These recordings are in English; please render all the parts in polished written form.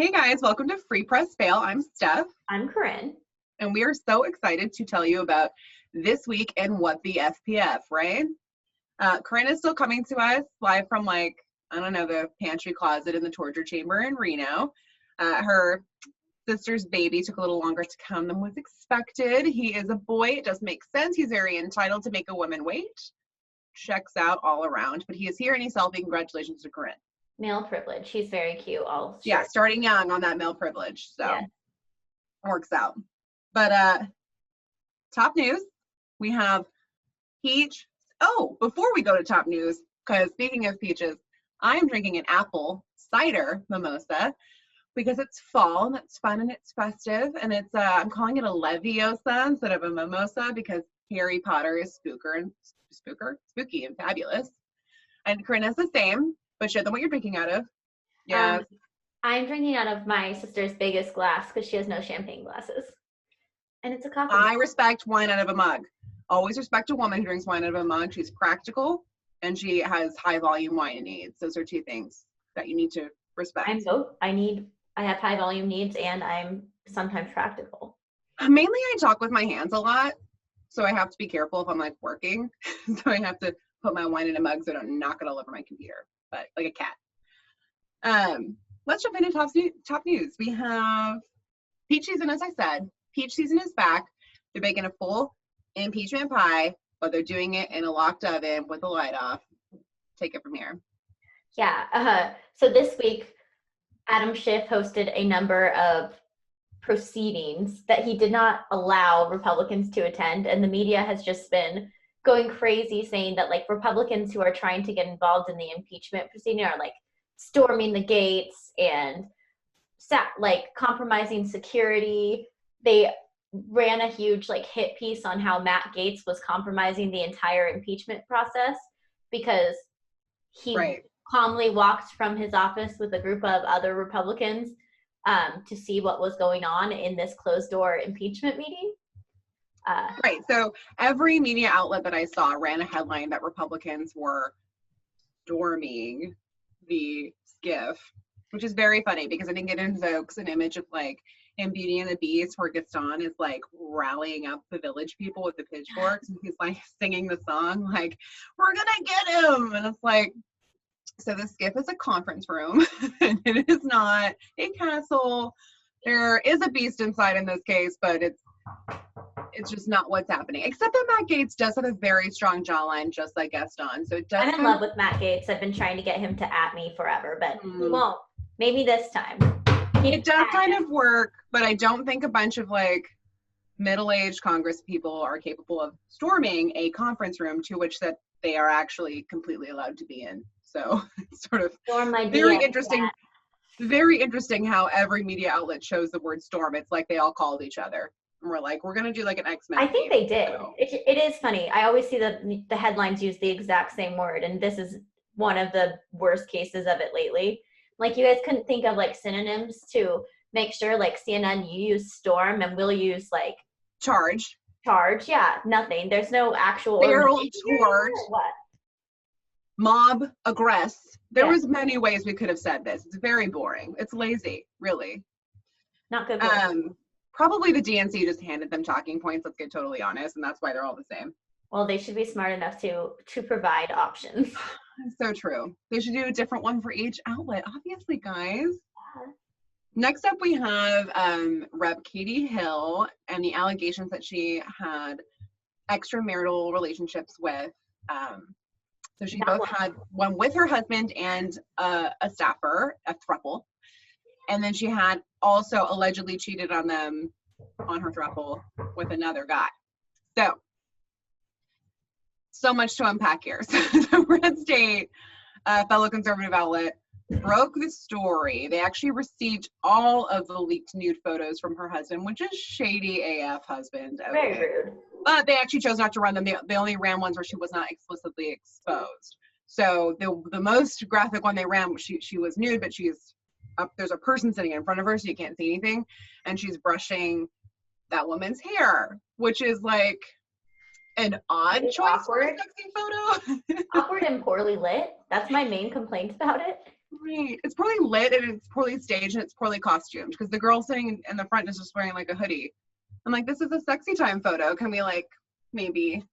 Hey guys, welcome to Free Press Fail. I'm Steph, I'm Corinne. and we are so excited to tell you about this week and what the FPF, right? Corinne is still coming to us live from the pantry closet in the torture chamber in Reno. Her sister's baby took a little longer to come than was expected. He is a boy. It does make sense. He's very entitled to make a woman wait. Checks out all around, but he is here and he's healthy. Congratulations to Corinne. Male privilege. He's very cute. Yeah, starting young on that male privilege. So yeah. Works out. But top news, we have peach. Oh, before we go to top news, because speaking of peaches, I'm drinking an apple cider mimosa because it's fall and it's fun and it's festive, and it's I'm calling it a Leviosa instead of a mimosa because Harry Potter is spooky and fabulous. And Corinne is the same, but show them what you're drinking out of. Yeah. I'm drinking out of my sister's biggest glass because she has no champagne glasses. And it's a coffee. I respect wine out of a mug. Always respect a woman who drinks wine out of a mug. She's practical and she has high volume wine needs. Those are two things that you need to respect. I'm both. I have high volume needs and I'm sometimes practical. Mainly I talk with my hands a lot. So I have to be careful if I'm working. So I have to put my wine in a mug so I don't knock it all over my computer, but like a cat. Let's jump into top news. We have peach season, as I said. Peach season is back. They're baking a full impeachment pie, but they're doing it in a locked oven with the light off. Take it from here. Yeah. So this week, Adam Schiff hosted a number of proceedings that he did not allow Republicans to attend, and the media has just been going crazy saying that Republicans who are trying to get involved in the impeachment proceeding are storming the gates and compromising security. They ran a huge hit piece on how Matt Gaetz was compromising the entire impeachment process because he calmly walked from his office with a group of other Republicans to see what was going on in this closed door impeachment meeting. Right. So every media outlet that I saw ran a headline that Republicans were storming the Schiff, which is very funny because I think it invokes an image of in Beauty and the Beast where Gaston is rallying up the village people with the pitchforks and he's singing the song we're gonna get him, and it's so the Schiff is a conference room and it is not a castle. There is a beast inside in this case, but it's just not what's happening. Except that Matt Gaetz does have a very strong jawline, just like Gaston. So it does. I'm in love with Matt Gaetz. I've been trying to get him to at me forever, but he won't. Maybe this time. It does kind of work, but I don't think a bunch of middle-aged Congress people are capable of storming a conference room to which that they are actually completely allowed to be in. So it's sort of very interesting. Very interesting how every media outlet shows the word storm. It's they all called each other. And we're we're going to do an X-Men. I think they did. So. It is funny. I always see the headlines use the exact same word, and this is one of the worst cases of it lately. You guys couldn't think of synonyms to make sure CNN, you use storm and we'll use charge. Yeah, nothing. There's no actual barrel toward. What? Mob, aggress. There was many ways we could have said this. It's very boring. It's lazy, really. Not good. Probably the DNC just handed them talking points, let's get totally honest, and that's why they're all the same. Well, they should be smart enough to provide options. So true. They should do a different one for each outlet, obviously, guys. Next up, we have Rep. Katie Hill and the allegations that she had extramarital relationships with. So she both had one with her husband and a staffer, a throuple. And then she had also allegedly cheated on them, on her throuple, with another guy. So much to unpack here. So the Red State, fellow conservative outlet, broke the story. They actually received all of the leaked nude photos from her husband, which is shady AF husband. Okay. Very rude. But they actually chose not to run them. They only ran ones where she was not explicitly exposed. So the most graphic one they ran, she was nude, but she's up. There's a person sitting in front of her, so you can't see anything, and she's brushing that woman's hair, which is an odd choice for a sexy photo. Awkward and poorly lit. That's my main complaint about it. Right. It's poorly lit and it's poorly staged and it's poorly costumed because the girl sitting in the front is just wearing like a hoodie. I'm like, this is a sexy time photo. Can we like maybe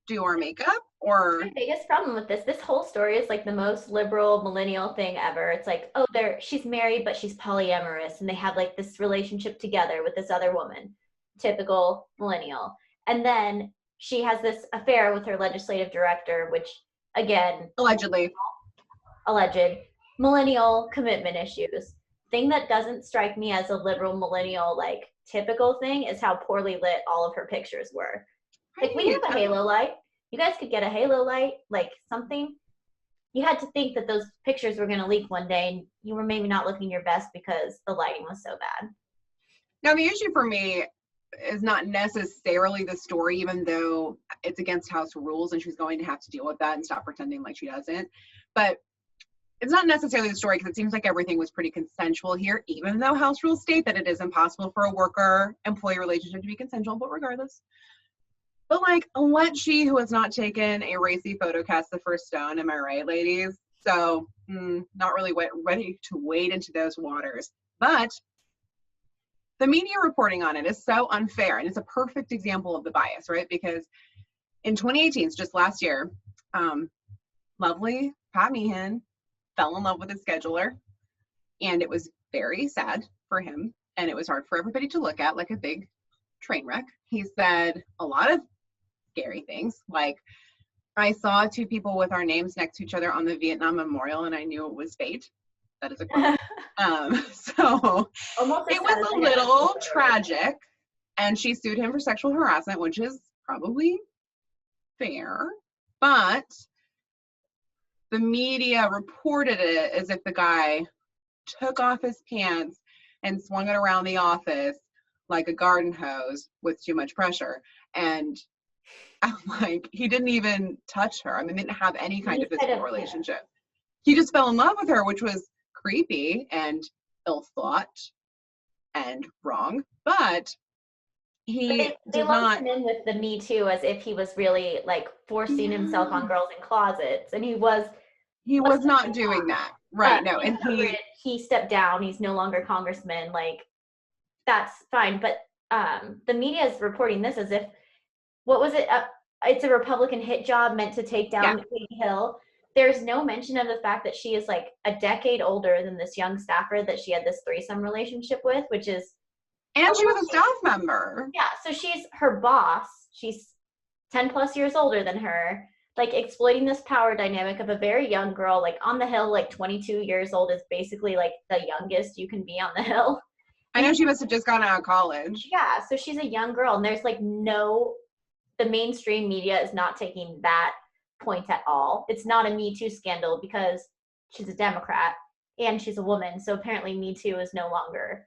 do our makeup or? My biggest problem with this whole story is like the most liberal millennial thing ever. It's like, oh, she's married, but she's polyamorous, and they have like this relationship together with this other woman. Typical millennial. And then she has this affair with her legislative director, which again, Allegedly. alleged millennial commitment issues. Thing that doesn't strike me as a liberal millennial like typical thing is how poorly lit all of her pictures were. Like, we have a halo light. You guys could get a halo light, like something. You had to think that those pictures were going to leak one day, and you were maybe not looking your best because the lighting was so bad. Now, the issue for me is not necessarily the story, even though it's against house rules and she's going to have to deal with that and stop pretending like she doesn't. But it's not necessarily the story because it seems like everything was pretty consensual here, even though house rules state that it is impossible for a worker-employee relationship to be consensual, but regardless. But like, let she who has not taken a racy photo cast the first stone, am I right, ladies? So, not really ready to wade into those waters. But the media reporting on it is so unfair, and it's a perfect example of the bias, right? Because in 2018, so just last year, lovely Pat Meehan fell in love with his scheduler, and it was very sad for him, and it was hard for everybody to look at, like a big train wreck. He said a lot of scary things, like, I saw two people with our names next to each other on the Vietnam Memorial, and I knew it was fate. That is a quote. So it was a little tragic, and she sued him for sexual harassment, which is probably fair, but the media reported it as if the guy took off his pants and swung it around the office like a garden hose with too much pressure. And I'm like, he didn't even touch her. I mean, didn't have any kind of physical relationship. He just fell in love with her, which was creepy and ill thought and wrong. But they lumped him in with the Me Too as if he was really like forcing himself on girls in closets, and he was not doing that, right? No, and he stepped down. He's no longer congressman. Like, that's fine, but the media is reporting this as if, what was it? It's a Republican hit job meant to take down Katie Hill. There's no mention of the fact that she is like a decade older than this young staffer that she had this threesome relationship with, which is. And she was a staff member. Yeah, so she's her boss. She's 10 plus years older than her, like exploiting this power dynamic of a very young girl, like on the Hill, like 22 years old is basically like the youngest you can be on the Hill. I know she must have just gone out of college. Yeah, so she's a young girl, and there's like the mainstream media is not taking that point at all. It's not a Me Too scandal because she's a Democrat and she's a woman, so apparently Me Too is no longer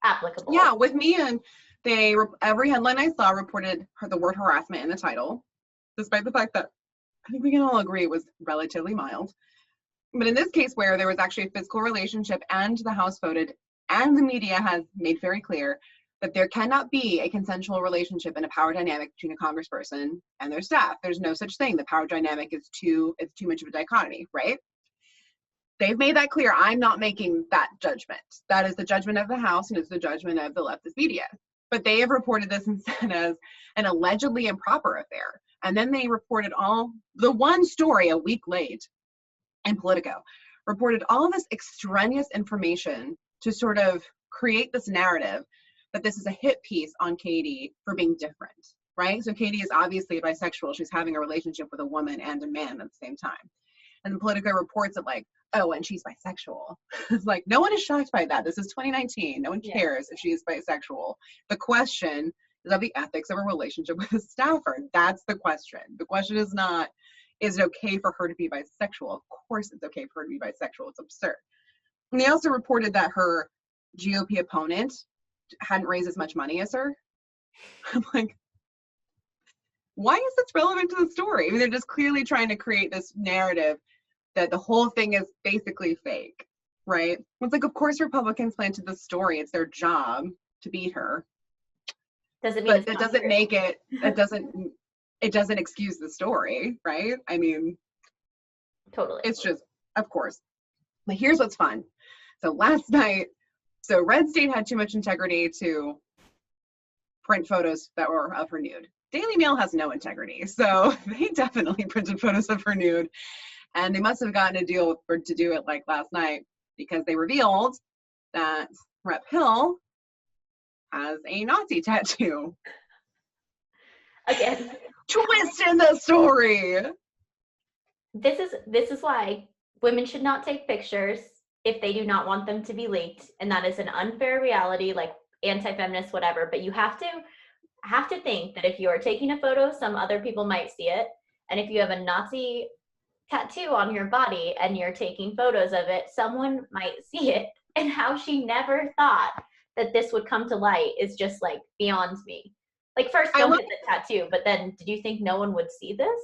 applicable. Yeah, with me, and every headline I saw reported the word harassment in the title, despite the fact that I think we can all agree it was relatively mild. But in this case, where there was actually a physical relationship and the House voted, and the media has made very clear that there cannot be a consensual relationship in a power dynamic between a congressperson and their staff. There's no such thing. The power dynamic is too much of a dichotomy, right? They've made that clear. I'm not making that judgment. That is the judgment of the House, and it's the judgment of the leftist media. But they have reported this instead as an allegedly improper affair. And then they reported the one story a week late in Politico, reported all of this extraneous information to sort of create this narrative that this is a hit piece on Katie for being different, right? So Katie is obviously bisexual. She's having a relationship with a woman and a man at the same time. And the Politico reports it like, oh, and she's bisexual. It's like, no one is shocked by that. This is 2019. No one cares if she is bisexual. The question is of the ethics of a relationship with a staffer. That's the question. The question is not, is it okay for her to be bisexual? Of course it's okay for her to be bisexual. It's absurd. And they also reported that her GOP opponent hadn't raised as much money as her. I'm like, why is this relevant to the story? I mean, they're just clearly trying to create this narrative that the whole thing is basically fake, right? It's like, of course Republicans planted the story. It's their job to beat her. Doesn't mean but it doesn't true. Make it, it doesn't excuse the story, right? I mean, totally. It's just, of course, But here's what's fun. So last night, so Red State had too much integrity to print photos that were of her nude. Daily Mail has no integrity, so they definitely printed photos of her nude, and they must have gotten a deal to do it like last night, because they revealed that Rep. Hill has a Nazi tattoo. Again, Twist in the story. This is why women should not take pictures if they do not want them to be leaked, and that is an unfair reality, like anti-feminist, whatever. But you have to think that if you are taking a photo, some other people might see it, and if you have a Nazi tattoo on your body and you're taking photos of it, someone might see it. And how she never thought that this would come to light is just like beyond me. Like, first, don't get the tattoo, but then did you think no one would see this?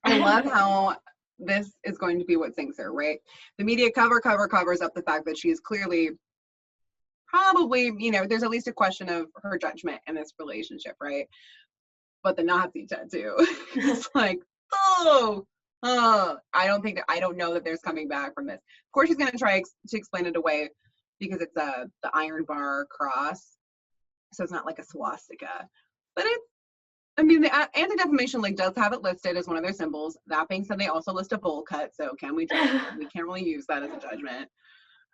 I love how this is going to be what sinks her, right? The media covers up the fact that she is clearly probably, there's at least a question of her judgment in this relationship, right? But the Nazi tattoo is like, I don't know that there's coming back from this. Of course, she's going to try to explain it away because it's the iron bar cross, so it's not like a swastika. But the Anti-Defamation League does have it listed as one of their symbols. That being said, they also list a bowl cut, so we can't really use that as a judgment.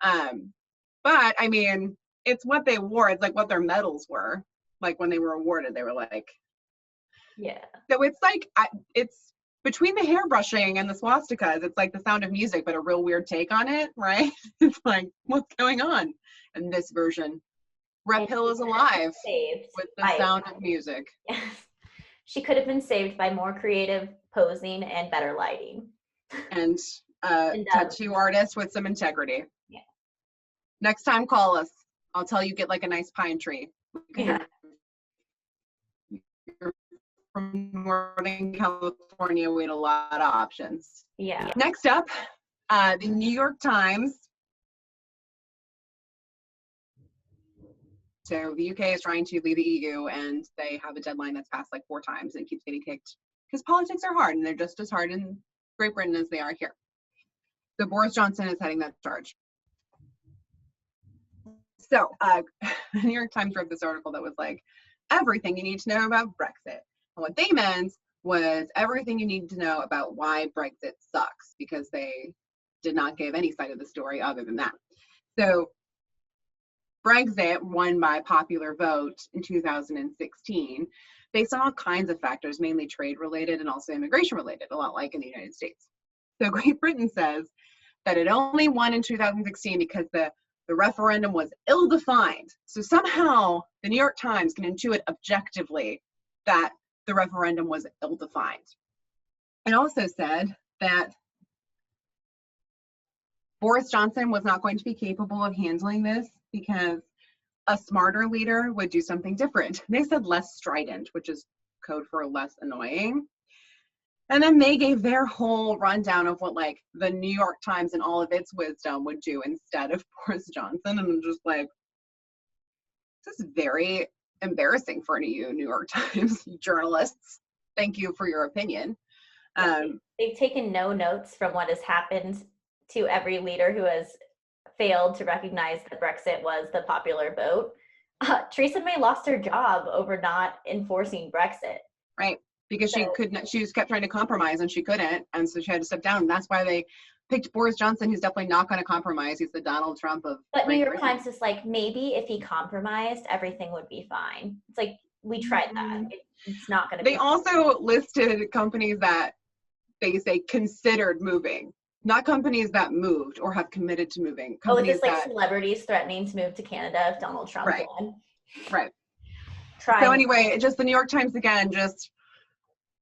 But I mean, it's what they wore. It's like what their medals were. Like when they were awarded, they were like, yeah. So it's like it's between the hairbrushing and the swastikas. It's like The Sound of Music, but a real weird take on it, right? It's like, what's going on? In this version, Rep. Hill is alive with The Sound of Music. Yes. She could have been saved by more creative posing and better lighting. And tattoo artist with some integrity. Yeah. Next time, call us. I'll tell you, get like a nice pine tree. Yeah. You're from Northern California, we had a lot of options. Yeah. Next up, the New York Times. So the UK is trying to leave the EU, and they have a deadline that's passed like 4 times and keeps getting kicked because politics are hard, and they're just as hard in Great Britain as they are here. So Boris Johnson is heading that charge. So the New York Times wrote this article that was like, everything you need to know about Brexit. And what they meant was everything you need to know about why Brexit sucks, because they did not give any side of the story other than that. So Brexit won by popular vote in 2016 based on all kinds of factors, mainly trade related and also immigration related, a lot like in the United States. So Great Britain says that it only won in 2016 because the referendum was ill-defined. So somehow the New York Times can intuit objectively that the referendum was ill-defined. It also said that Boris Johnson was not going to be capable of handling this because a smarter leader would do something different. They said less strident, which is code for less annoying. And then they gave their whole rundown of what like the New York Times and all of its wisdom would do instead of Boris Johnson. And I'm just like, this is very embarrassing for you New York Times journalists. Thank you for your opinion. They've taken no notes from what has happened to every leader who has failed to recognize that Brexit was the popular vote. Theresa May lost her job over not enforcing Brexit. Right, because she couldn't. She just kept trying to compromise and she couldn't, and so she had to step down. And that's why they picked Boris Johnson, who's definitely not going to compromise. He's the Donald Trump of. But New York Times is like, maybe if he compromised, everything would be fine. It's like, we tried that. It's not going to be. They also listed companies that they say considered moving. Not companies that moved or have committed to moving. It's like celebrities threatening to move to Canada if Donald Trump won. Right. So anyway, just the New York Times again, just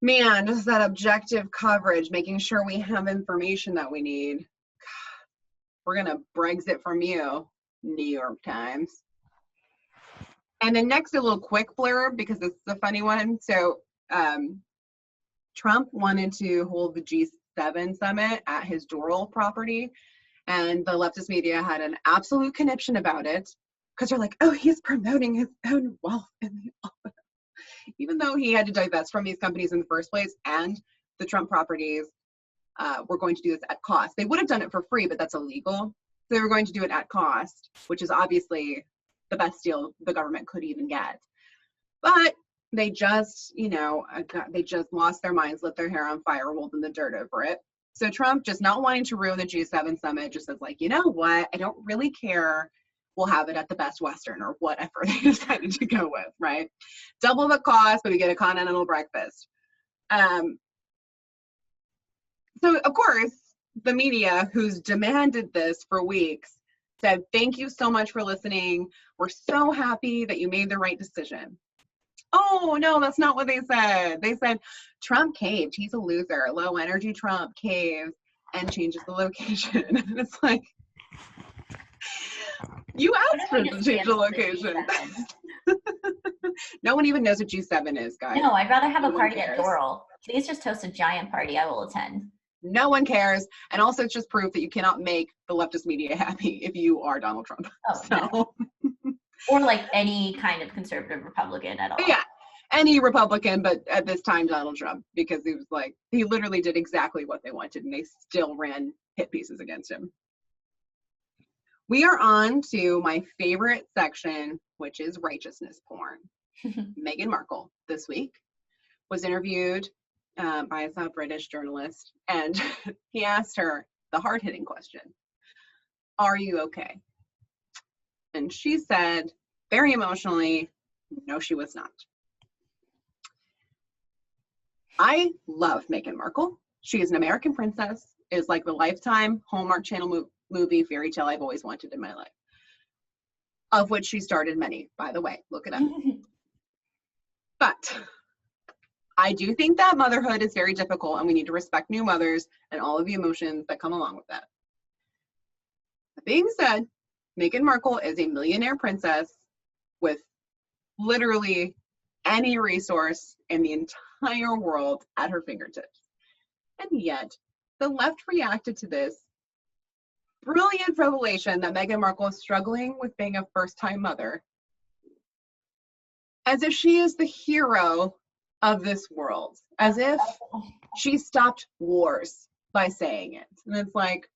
that objective coverage, making sure we have information that we need. We're going to Brexit from you, New York Times. And then next, a little quick blurb, because this is a funny one. So Trump wanted to hold the G7 summit at his Doral property, and the leftist media had an absolute conniption about it because they're like, oh, he's promoting his own wealth in the office. Even though he had to divest from these companies in the first place, and the Trump properties we're going to do this at cost. They would have done it for free, but that's illegal. So they were going to do it at cost, which is obviously the best deal the government could even get. But they just, they just lost their minds, lit their hair on fire, rolled in the dirt over it. So Trump, just not wanting to ruin the G7 summit, just says like, you know what? I don't really care. We'll have it at the Best Western or whatever they decided to go with, right? Double the cost, but we get a continental breakfast. So of course, the media, who's demanded this for weeks, said, thank you so much for listening. We're so happy that you made the right decision. Oh, no, that's not what they said. They said, Trump caved. He's a loser. Low energy Trump caves and changes the location. And it's like, you asked for to change the location. No one even knows what G7 is, guys. No, I'd rather have a party at Doral. Please just host a giant party. I will attend. No one cares. And also it's just proof that you cannot make the leftist media happy if you are Donald Trump. Oh, so. No. Or like any kind of conservative Republican at all. Yeah, any Republican, but at this time Donald Trump, because he was like, he literally did exactly what they wanted and they still ran hit pieces against him. We are on to my favorite section, which is righteousness porn. Meghan Markle this week was interviewed by a British journalist, and he asked her the hard-hitting question, are you okay? And she said, very emotionally, no, she was not. I love Meghan Markle. She is an American princess. It is like the Lifetime Hallmark Channel movie fairy tale I've always wanted in my life, of which she started many, by the way. Look it up. But I do think that motherhood is very difficult, and we need to respect new mothers and all of the emotions that come along with that. That being said, Meghan Markle is a millionaire princess with literally any resource in the entire world at her fingertips. And yet, the left reacted to this brilliant revelation that Meghan Markle is struggling with being a first-time mother as if she is the hero of this world, as if she stopped wars by saying it. And it's like,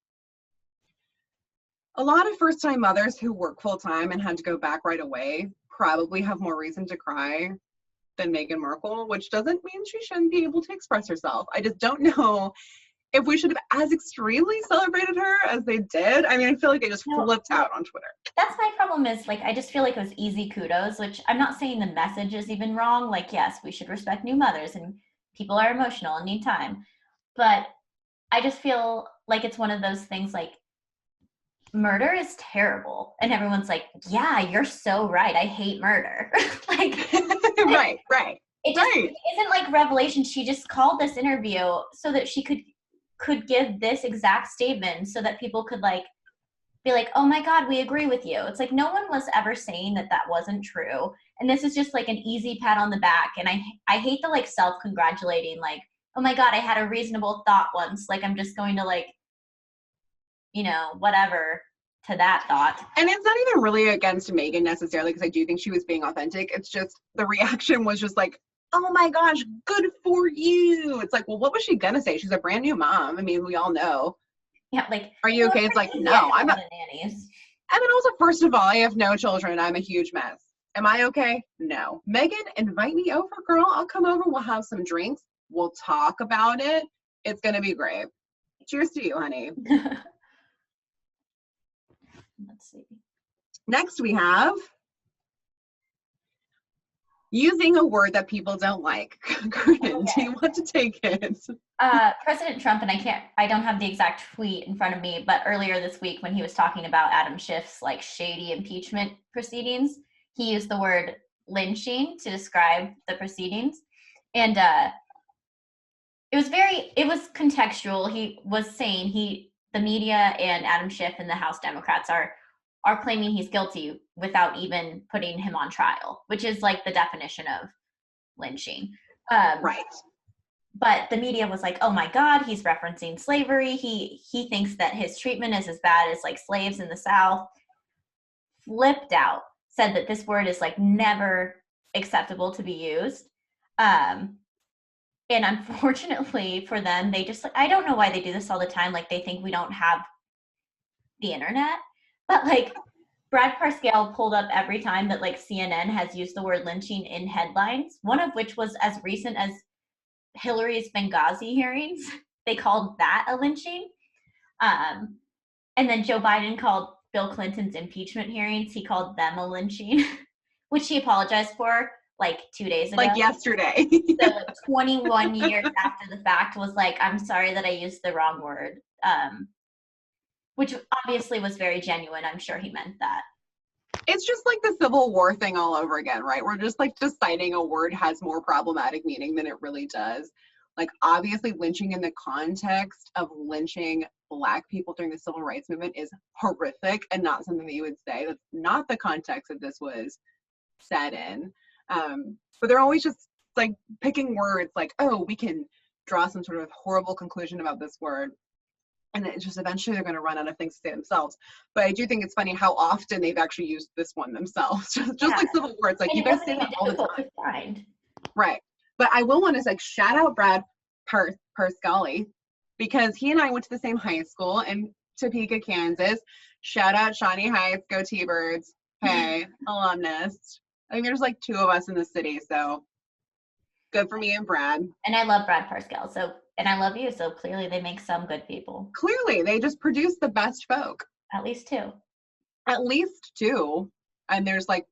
a lot of first-time mothers who work full-time and had to go back right away probably have more reason to cry than Meghan Markle, which doesn't mean she shouldn't be able to express herself. I just don't know if we should have as extremely celebrated her as they did. I mean, I feel like they just flipped out on Twitter. That's my problem is, like, I just feel like it was easy kudos, which I'm not saying the message is even wrong. Like, yes, we should respect new mothers and people are emotional and need time. But I just feel like it's one of those things like, murder is terrible. And everyone's like, yeah, you're so right. I hate murder. Like, right. It just isn't like revelation. She just called this interview so that she could give this exact statement so that people could like be like, oh my God, we agree with you. It's like no one was ever saying that wasn't true. And this is just like an easy pat on the back. And I hate the like self-congratulating, like, oh my God, I had a reasonable thought once. Like I'm just going to like, whatever to that thought. And it's not even really against Meghan necessarily, because I do think she was being authentic. It's just the reaction was just like, oh my gosh, good for you. It's like, well, what was she gonna say? She's a brand new mom. I mean, we all know. Yeah, like, are you okay? It's like, no, I'm not. Nannies. And then also, first of all, I have no children. I'm a huge mess. Am I okay? No. Meghan, invite me over, girl. I'll come over. We'll have some drinks. We'll talk about it. It's gonna be great. Cheers to you, honey. Let's see. Next we have using a word that people don't like. Corinne, do you want to take it? President Trump, and I don't have the exact tweet in front of me, but earlier this week when he was talking about Adam Schiff's like shady impeachment proceedings, he used the word lynching to describe the proceedings. And it was contextual. He was saying the media and Adam Schiff and the House Democrats are claiming he's guilty without even putting him on trial, which is like the definition of lynching. Right. But the media was like, oh my God, he's referencing slavery. He thinks that his treatment is as bad as like slaves in the South. Flipped out, said that this word is like never acceptable to be used. And unfortunately for them, they just, like, I don't know why they do this all the time. Like, they think we don't have the internet, but like Brad Parscale pulled up every time that like CNN has used the word lynching in headlines, one of which was as recent as Hillary's Benghazi hearings. They called that a lynching. And then Joe Biden called Bill Clinton's impeachment hearings, he called them a lynching, which he apologized for like 2 days ago. Like yesterday. So 21 years after the fact was like, I'm sorry that I used the wrong word. Which obviously was very genuine. I'm sure he meant that. It's just like the Civil War thing all over again, right? We're just like deciding a word has more problematic meaning than it really does. Like, obviously, lynching in the context of lynching Black people during the Civil Rights Movement is horrific and not something that you would say. That's not the context that this was said in. But they're always just like picking words like, oh, we can draw some sort of horrible conclusion about this word. And it's just eventually they're going to run out of things to say themselves. But I do think it's funny how often they've actually used this one themselves. Just like Civil War. It's like, and you guys say that all the time. Right. But I will want to like shout out Brad Parscale, because he and I went to the same high school in Topeka, Kansas. Shout out Shawnee Heights, go T-Birds. Hey, alumnus. I think there's like 2 of us in the city, so good for me and Brad. And I love Brad Parscale, so, and I love you, so clearly they make some good people. Clearly, they just produce the best folk. At least 2. At least 2. And there's like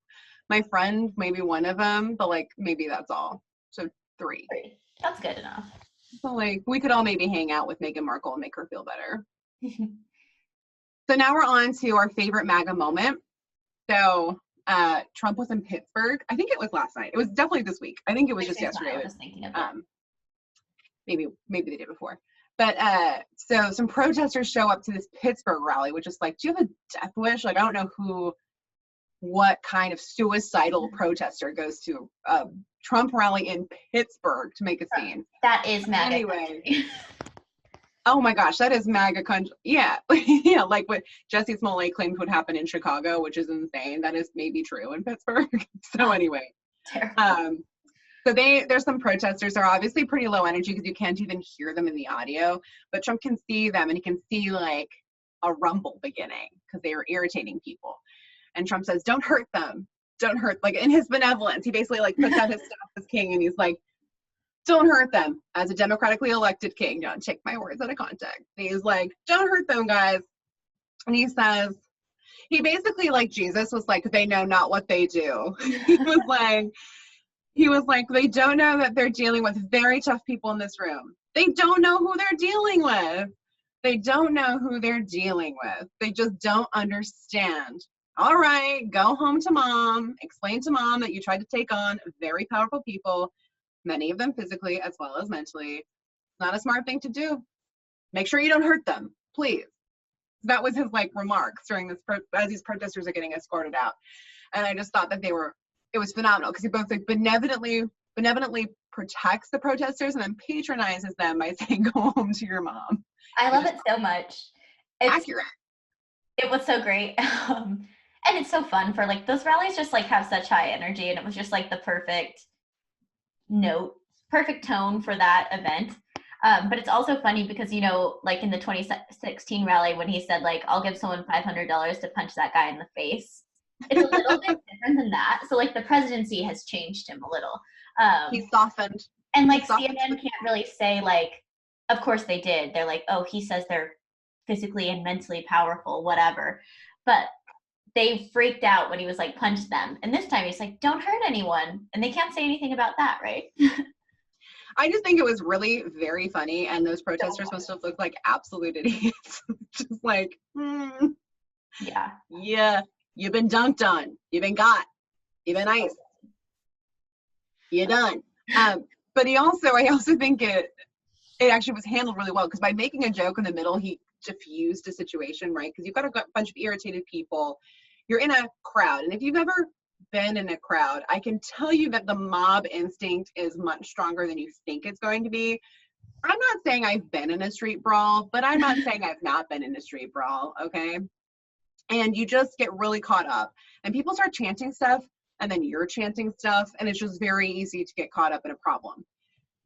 my friend, maybe one of them, but like maybe that's all. So 3. That's good enough. So like we could all maybe hang out with Meghan Markle and make her feel better. So now we're on to our favorite MAGA moment. So Trump was in Pittsburgh. I think it was last night. It was definitely this week. I think it was just yesterday. I was thinking of it. Maybe the day before. But so some protesters show up to this Pittsburgh rally, which is like, do you have a death wish? Like, I don't know what kind of suicidal protester goes to a Trump rally in Pittsburgh to make a scene. That is MAGA. Anyway. Oh my gosh, that is MAGA country. Yeah. Yeah, like what Jussie Smollett claimed would happen in Chicago, which is insane. That is maybe true in Pittsburgh. So anyway. Terrible. So there's some protesters. They're obviously pretty low energy because you can't even hear them in the audio, but Trump can see them and he can see like a rumble beginning because they are irritating people. And Trump says, don't hurt them. Don't hurt, like in his benevolence, he basically like puts out his stuff as king and he's like, don't hurt them. As a democratically elected king, don't take my words out of context. And he's like, don't hurt them, guys. And he says, he basically like Jesus was like, they know not what they do. He was like, they don't know that they're dealing with very tough people in this room. They don't know who they're dealing with. They don't know who they're dealing with. They just don't understand. All right, go home to mom. Explain to mom that you tried to take on very powerful people, many of them physically as well as mentally. It's not a smart thing to do. Make sure you don't hurt them, please. That was his like remarks during this as these protesters are getting escorted out. And I just thought that it was phenomenal because he both like benevolently protects the protesters and then patronizes them by saying, go home to your mom. I love it so much. It's accurate. It was so great. And it's so fun for like those rallies just like have such high energy, and it was just like the perfect tone for that event. But it's also funny because, you know, like in the 2016 rally when he said like, I'll give someone $500 to punch that guy in the face. It's a little bit different than that. So like the presidency has changed him a little. He's softened. And like CNN can't really say like, of course they did. They're like, oh, he says they're physically and mentally powerful, whatever. But they freaked out when he was like, punch them. And this time he's like, don't hurt anyone. And they can't say anything about that, right? I just think it was really very funny. And those protesters must have looked like absolute idiots. Just like, Yeah. You've been dunked on. You've been got. You've been iced. You're done. But I also think it actually was handled really well because by making a joke in the middle, he diffused a situation, right? Because you've got a bunch of irritated people. You're in a crowd. And if you've ever been in a crowd, I can tell you that the mob instinct is much stronger than you think it's going to be. I'm not saying I've been in a street brawl, but I'm not saying I've not been in a street brawl, okay? And you just get really caught up. And people start chanting stuff, and then you're chanting stuff, and it's just very easy to get caught up in a problem.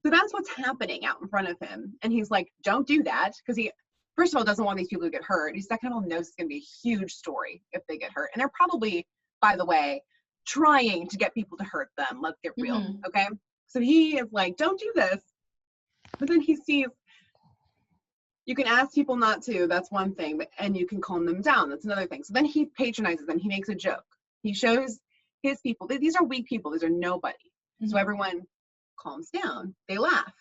So that's what's happening out in front of him. And he's like, don't do that. Because he, first of all, doesn't want these people to get hurt. He second of all knows it's going to be a huge story if they get hurt. And they're probably, by the way, trying to get people to hurt them. Let's get real. Mm-hmm. Okay. So he is like, don't do this. But then he sees, you can ask people not to. That's one thing. But, and you can calm them down. That's another thing. So then he patronizes them. He makes a joke. He shows his people. These are weak people. These are nobody. Mm-hmm. So everyone calms down. They laugh.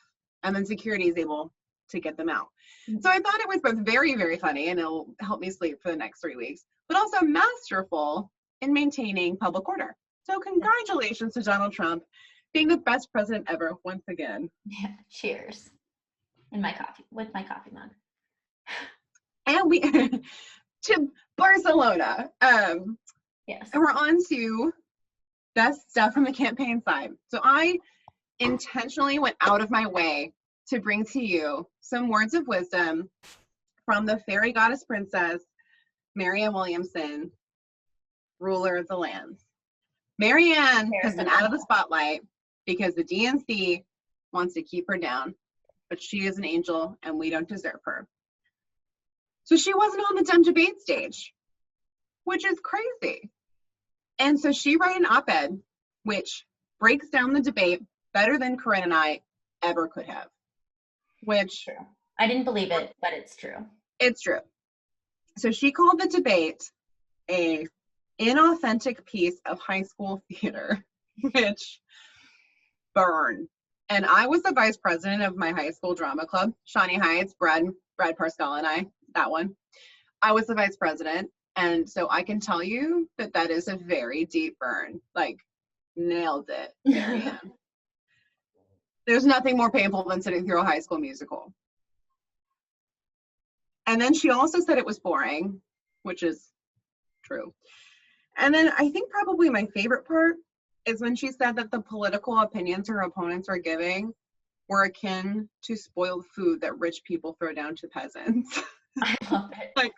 And then security is able to get them out. Mm-hmm. So I thought it was both very, very funny, and it'll help me sleep for the next 3 weeks, but also masterful in maintaining public order. So congratulations to Donald Trump being the best president ever once again. Yeah, cheers. In my coffee, with my coffee mug. And we to Barcelona. Yes. And we're on to best stuff from the campaign side. So I intentionally went out of my way to bring to you some words of wisdom from the fairy goddess princess, Marianne Williamson, ruler of the lands. Marianne has been out of the spotlight because the DNC wants to keep her down, but she is an angel and we don't deserve her. So she wasn't on the dumb debate stage, which is crazy. And so she wrote an op-ed which breaks down the debate better than Corinne and I ever could have. Which true. I didn't believe it, but it's true. It's true. So she called the debate a inauthentic piece of high school theater, which burn. And I was the vice president of my high school drama club, Shawnee Heights, Brad Parscale and I, that one. I was the vice president. And so I can tell you that that is a very deep burn. Like, nailed it, Marianne. There's nothing more painful than sitting through a high school musical. And then she also said it was boring, which is true. And then I think probably my favorite part is when she said that the political opinions her opponents were giving were akin to spoiled food that rich people throw down to peasants. I love it. Like,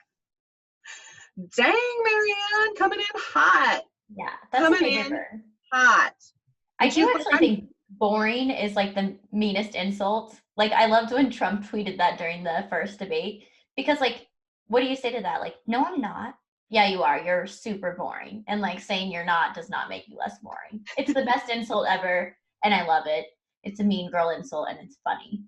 dang, Marianne, coming in hot. Yeah, that's coming a in burn. Hot. I do actually think boring is like the meanest insult. Like, I loved when Trump tweeted that during the first debate, because like, what do you say to that? Like, no, I'm not. Yeah, you are. You're super boring. And like saying you're not does not make you less boring. It's the best insult ever, and I love it. It's a mean girl insult, and it's funny.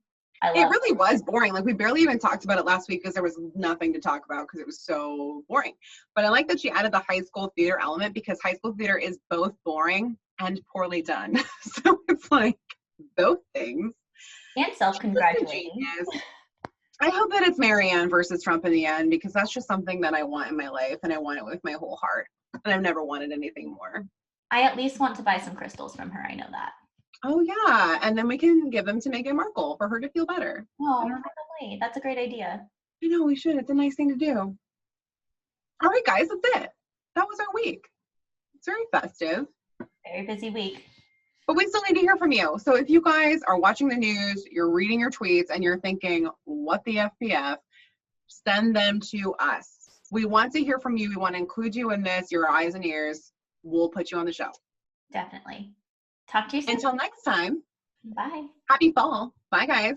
It really was boring. Like, we barely even talked about it last week because there was nothing to talk about because it was so boring. But I like that she added the high school theater element, because high school theater is both boring and poorly done. So it's like both things. And self-congratulating. I hope that it's Marianne versus Trump in the end, because that's just something that I want in my life, and I want it with my whole heart. And I've never wanted anything more. I at least want to buy some crystals from her. I know that. Oh, yeah. And then we can give them to Meghan Markle for her to feel better. Oh, probably. That's a great idea. I know, we should. It's a nice thing to do. All right, guys, that's it. That was our week. It's very festive. Very busy week. But we still need to hear from you. So if you guys are watching the news, you're reading your tweets, and you're thinking, what the FPF, send them to us. We want to hear from you. We want to include you in this, your eyes and ears. We'll put you on the show. Definitely. Talk to you soon. Until next time. Bye. Happy fall. Bye, guys.